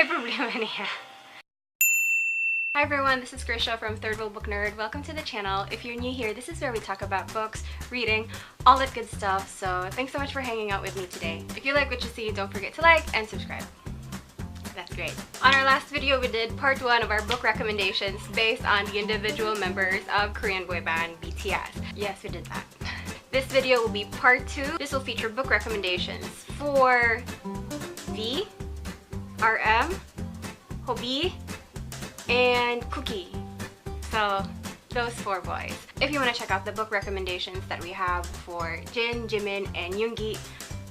may problema niya. Hi everyone, this is Krisha from Third World Book Nerd. Welcome to the channel. If you're new here, this is where we talk about books, reading, all that good stuff. So thanks so much for hanging out with me today. If you like what you see, don't forget to like and subscribe. That's great. On our last video, we did part 1 of our book recommendations based on the individual members of Korean boy band BTS. Yes, we did that. This video will be part 2. This will feature book recommendations for V, RM, Hobi, and Cookie. So those 4 boys. If you want to check out the book recommendations that we have for Jin, Jimin, and Yoongi,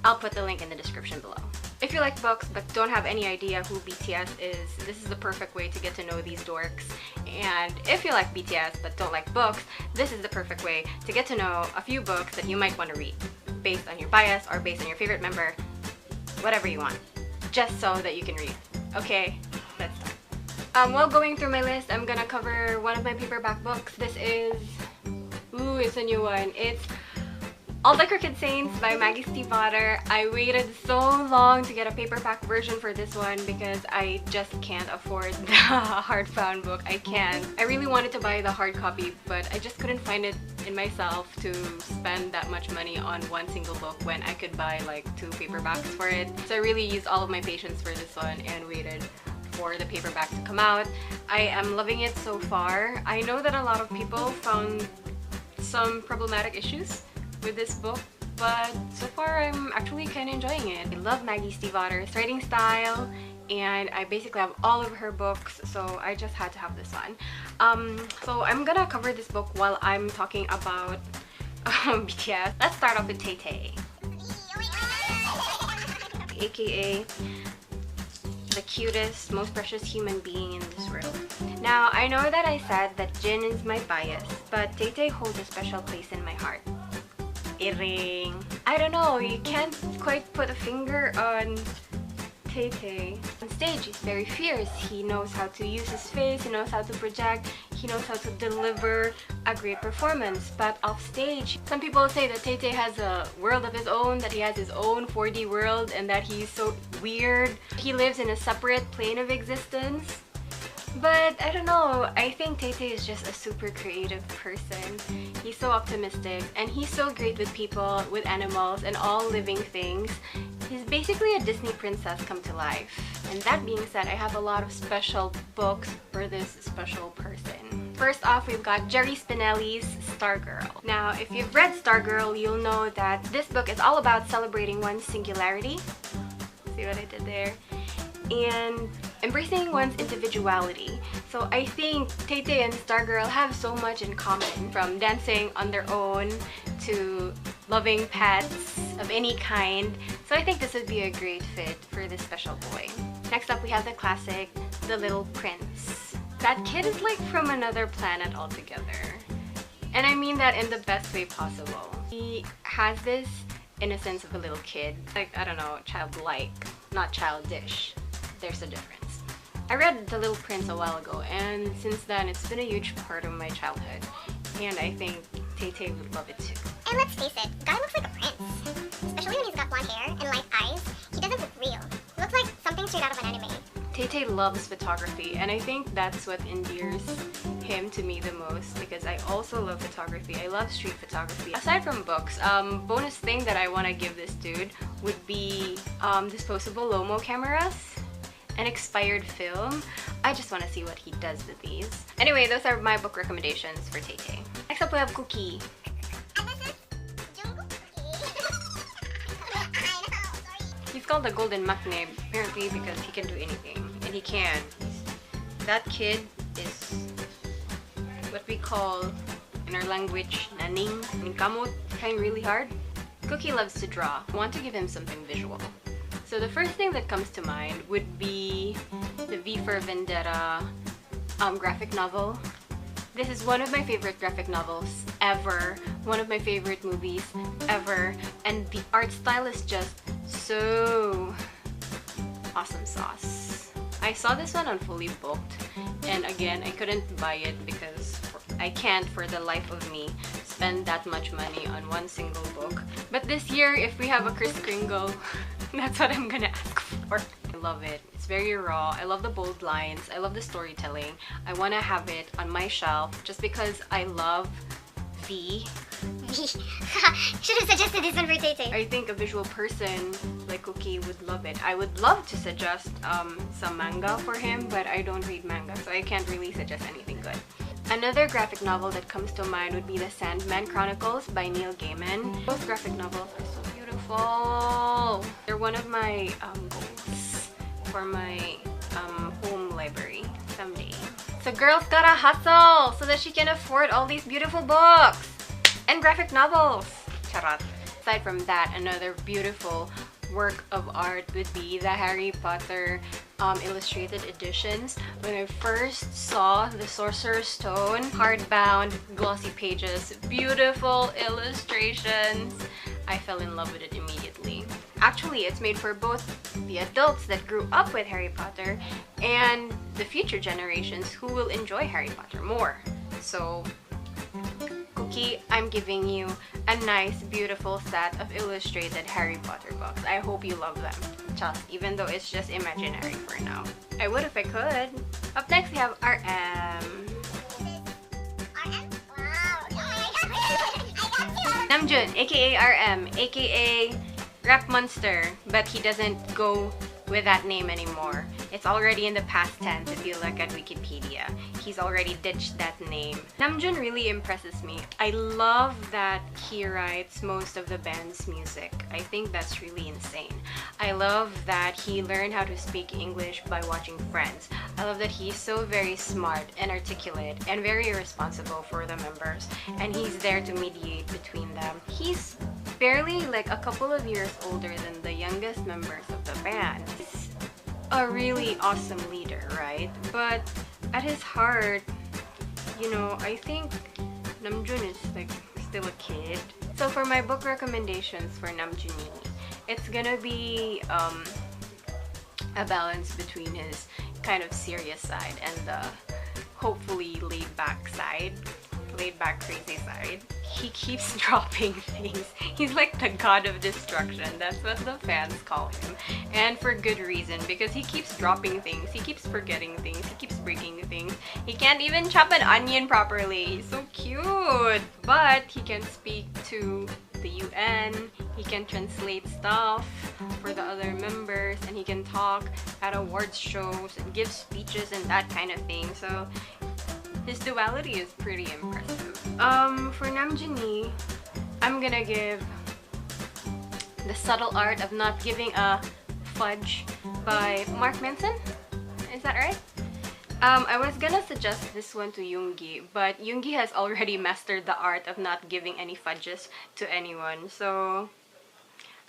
I'll put the link in the description below. If you like books but don't have any idea who BTS is, this is the perfect way to get to know these dorks. And if you like BTS but don't like books, this is the perfect way to get to know a few books that you might want to read based on your bias or based on your favorite member, whatever you want, just so that you can read. Okay, let's start. While going through my list, I'm gonna cover one of my paperback books. This is, ooh, it's a new one. It's All the Crooked Saints by Maggie Stiefvater. I waited so long to get a paperback version for this one because I just can't afford the hardbound book. I can't. I really wanted to buy the hard copy, but I just couldn't find it in myself to spend that much money on one single book when I could buy like 2 paperbacks for it. So I really used all of my patience for this one and waited for the paperback to come out. I am loving it so far. I know that a lot of people found some problematic issues with this book, but so far I'm actually kind of enjoying it. I love Maggie Stiefvater's writing style, and I basically have all of her books, so I just had to have this one. So I'm gonna cover this book while I'm talking about BTS. Let's start off with Taehyung, aka the cutest, most precious human being in this world. Now, I know that I said that Jin is my bias, but Taehyung holds a special place in my heart. Iring. I don't know, you can't quite put a finger on Taehyung. On stage, he's very fierce. He knows how to use his face, he knows how to project, he knows how to deliver a great performance. But off stage, some people say that Taehyung has a world of his own, that he has his own 4D world, and that he's so weird. He lives in a separate plane of existence. But I don't know, I think Taehyung is just a super creative person. He's so optimistic, and he's so great with people, with animals, and all living things. He's basically a Disney princess come to life. And that being said, I have a lot of special books for this special person. First off, we've got Jerry Spinelli's Stargirl. Now, if you've read Stargirl, you'll know that this book is all about celebrating one's singularity. See what I did there? And embracing one's individuality. So I think Taehyung and Stargirl have so much in common, from dancing on their own to loving pets of any kind. So I think this would be a great fit for this special boy. Next up, we have the classic, The Little Prince. That kid is like from another planet altogether. And I mean that in the best way possible. He has this innocence of a little kid. Like, I don't know, childlike, not childish. There's a difference. I read The Little Prince a while ago, and since then it's been a huge part of my childhood, and I think Taehyung would love it too. And let's face it, guy looks like a prince. Especially when he's got blonde hair and light eyes. He doesn't look real. He looks like something straight out of an anime. Taehyung loves photography, and I think that's what endears him to me the most, because I also love photography. I love street photography. Aside from books, bonus thing that I want to give this dude would be disposable Lomo cameras. An expired film. I just want to see what he does with these. Anyway, those are my book recommendations for Taehyung. Next up, we have Cookie. And this is Jungkook. I know, sorry. He's called the Golden Maknae apparently because he can do anything, and he can. That kid is what we call in our language naning, kamot, trying really hard. Cookie loves to draw. I want to give him something visual. So the first thing that comes to mind would be the V for Vendetta graphic novel. This is one of my favorite graphic novels ever, one of my favorite movies ever, and the art style is just so awesome sauce. I saw this one on Fully Booked, and again, I couldn't buy it because I can't for the life of me spend that much money on one single book. But this year, if we have a Kris Kringle, that's what I'm gonna ask for. I love it. It's very raw. I love the bold lines. I love the storytelling. I want to have it on my shelf just because I love V. Should have suggested this one for Tay. I think a visual person like Cookie would love it. I would love to suggest some manga for him, but I don't read manga, so I can't really suggest anything good. Another graphic novel that comes to mind would be The Sandman Chronicles by Neil Gaiman. Both graphic novels are so beautiful. They're one of my goals for my home library someday. So girls gotta hustle so that she can afford all these beautiful books and graphic novels. Charot. Aside from that, another beautiful work of art would be the Harry Potter illustrated editions. When I first saw the Sorcerer's Stone, hardbound, glossy pages, beautiful illustrations, I fell in love with it immediately. Actually, it's made for both the adults that grew up with Harry Potter and the future generations who will enjoy Harry Potter more. So, Cookie, I'm giving you a nice, beautiful set of illustrated Harry Potter books. I hope you love them. Just even though it's just imaginary for now. I would if I could. Up next, we have RM. Namjoon, aka RM, aka Rap Monster, but he doesn't go with that name anymore. It's already in the past tense if you look at Wikipedia. He's already ditched that name. Namjoon really impresses me. I love that he writes most of the band's music. I think that's really insane. I love that he learned how to speak English by watching Friends. I love that he's so very smart and articulate and very responsible for the members, and he's there to mediate between them. He's barely like a couple of years older than the youngest members of the band. He's a really awesome leader, right? But at his heart, you know, I think Namjoon is like still a kid. So for my book recommendations for Namjoon, it's gonna be a balance between his kind of serious side and the hopefully laid-back side. Laid-back crazy side. He keeps dropping things. He's like the god of destruction. That's what the fans call him. And for good reason, because he keeps dropping things. He keeps forgetting things. He keeps breaking things. He can't even chop an onion properly. He's so cute. But he can speak to the UN. He can translate stuff for the other members. And he can talk at awards shows and give speeches and that kind of thing. So his duality is pretty impressive. For Namjoon, I'm gonna give The Subtle Art of Not Giving a Fudge by Mark Manson. Is that right? I was gonna suggest this one to Yoongi, but Yoongi has already mastered the art of not giving any fudges to anyone. So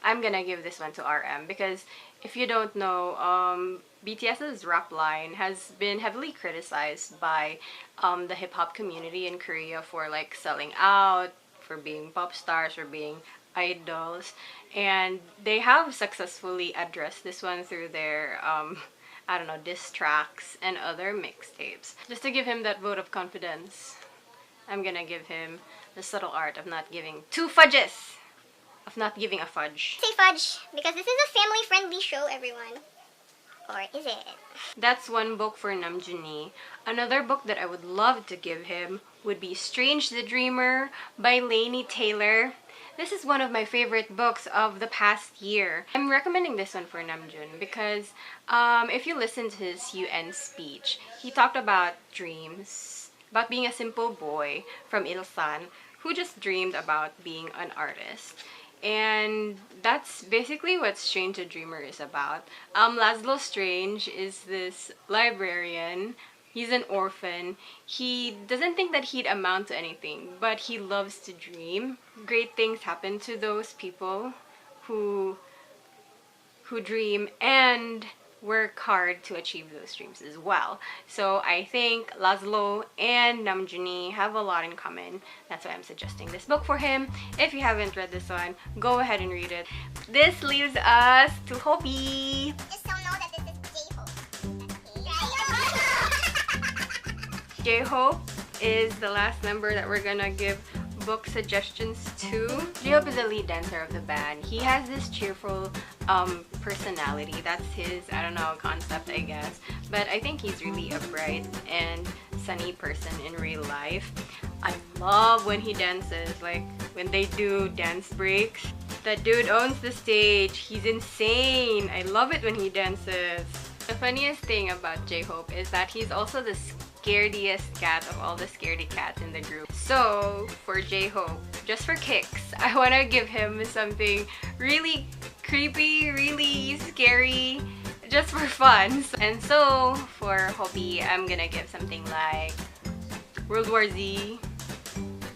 I'm gonna give this one to RM because if you don't know, BTS's rap line has been heavily criticized by the hip-hop community in Korea for like selling out, for being pop stars, for being idols, and they have successfully addressed this one through their I don't know, diss tracks and other mixtapes. Just to give him that vote of confidence, I'm gonna give him The Subtle Art of Not Giving two fudges. Of not giving a fudge. Say fudge, because this is a family-friendly show, everyone. Or is it? That's one book for Namjoon. Another book that I would love to give him would be Strange the Dreamer by Laini Taylor. This is one of my favorite books of the past year. I'm recommending this one for Namjoon because if you listen to his UN speech, he talked about dreams, about being a simple boy from Ilsan who just dreamed about being an artist. And that's basically what Strange the Dreamer is about. Laszlo Strange is this librarian. He's an orphan. He doesn't think that he'd amount to anything, but he loves to dream. Great things happen to those people who dream and work hard to achieve those dreams as well. So I think Laszlo and Namjoon have a lot in common. That's why I'm suggesting this book for him. If you haven't read this one, go ahead and read it. This leaves us to Hobi. Just don't know that this is J-Hope. J-Hope is the last member that we're gonna give book suggestions too. J-Hope is the lead dancer of the band. He has this cheerful personality. That's his, I don't know, concept, I guess. But I think he's really a bright and sunny person in real life. I love when he dances, like when they do dance breaks. That dude owns the stage. He's insane. I love it when he dances. The funniest thing about J-Hope is that he's also the scarediest cat of all the scaredy cats in the group. So for J-Hope, just for kicks, I want to give him something really creepy, really scary, just for fun. And so for Hobi, I'm gonna give something like World War Z,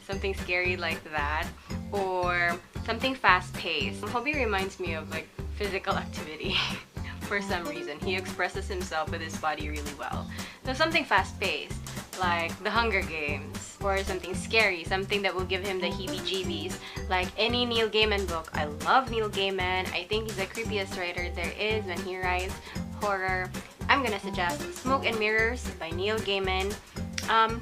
something scary like that, or something fast-paced. Hobi reminds me of like physical activity. For some reason, he expresses himself with his body really well. So something fast-paced, like The Hunger Games, or something scary, something that will give him the heebie-jeebies, like any Neil Gaiman book. I love Neil Gaiman. I think he's the creepiest writer there is when he writes horror. I'm gonna suggest Smoke and Mirrors by Neil Gaiman.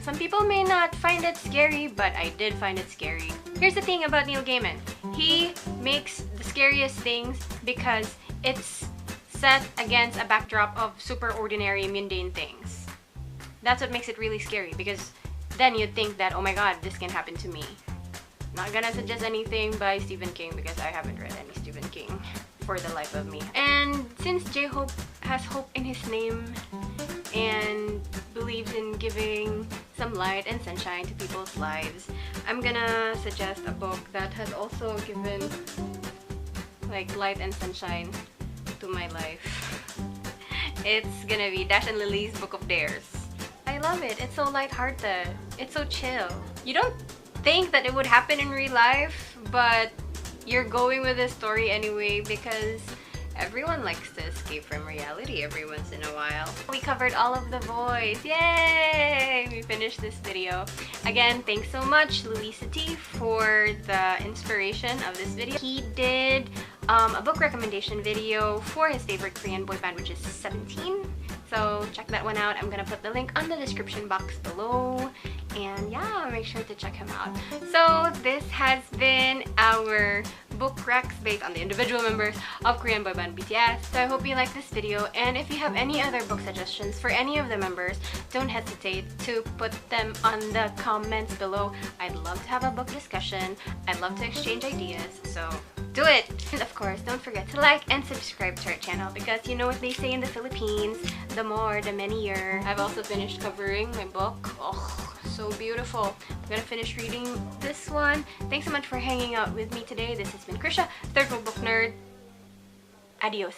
Some people may not find it scary, but I did find it scary. Here's the thing about Neil Gaiman. He makes the scariest things because it's set against a backdrop of super ordinary, mundane things. That's what makes it really scary, because then you'd think that, oh my god, this can happen to me. Not gonna suggest anything by Stephen King because I haven't read any Stephen King for the life of me. And since J-Hope has hope in his name and believes in giving some light and sunshine to people's lives, I'm gonna suggest a book that has also given like light and sunshine to my life. It's gonna be Dash and Lily's Book of Dares. I love it. It's so lighthearted. It's so chill. You don't think that it would happen in real life, but you're going with the story anyway because everyone likes to escape from reality every once in a while. We covered all of the boys. Yay! We finished this video. Again, thanks so much, Luisa T, for the inspiration of this video. He did a book recommendation video for his favorite Korean boy band, which is 17. So check that one out. I'm gonna put the link on the description box below. And yeah, make sure to check him out. So this has been our book recs based on the individual members of Korean boy band BTS. So I hope you like this video, and if you have any other book suggestions for any of the members, don't hesitate to put them on the comments below. I'd love to have a book discussion. I'd love to exchange ideas, so do it! And of course, don't forget to like and subscribe to our channel because you know what they say in the Philippines, the more, the merrier. I've also finished covering my book. Oh, so beautiful. I'm gonna finish reading this one. Thanks so much for hanging out with me today. This has been Krisha, Third World Book Nerd. Adios.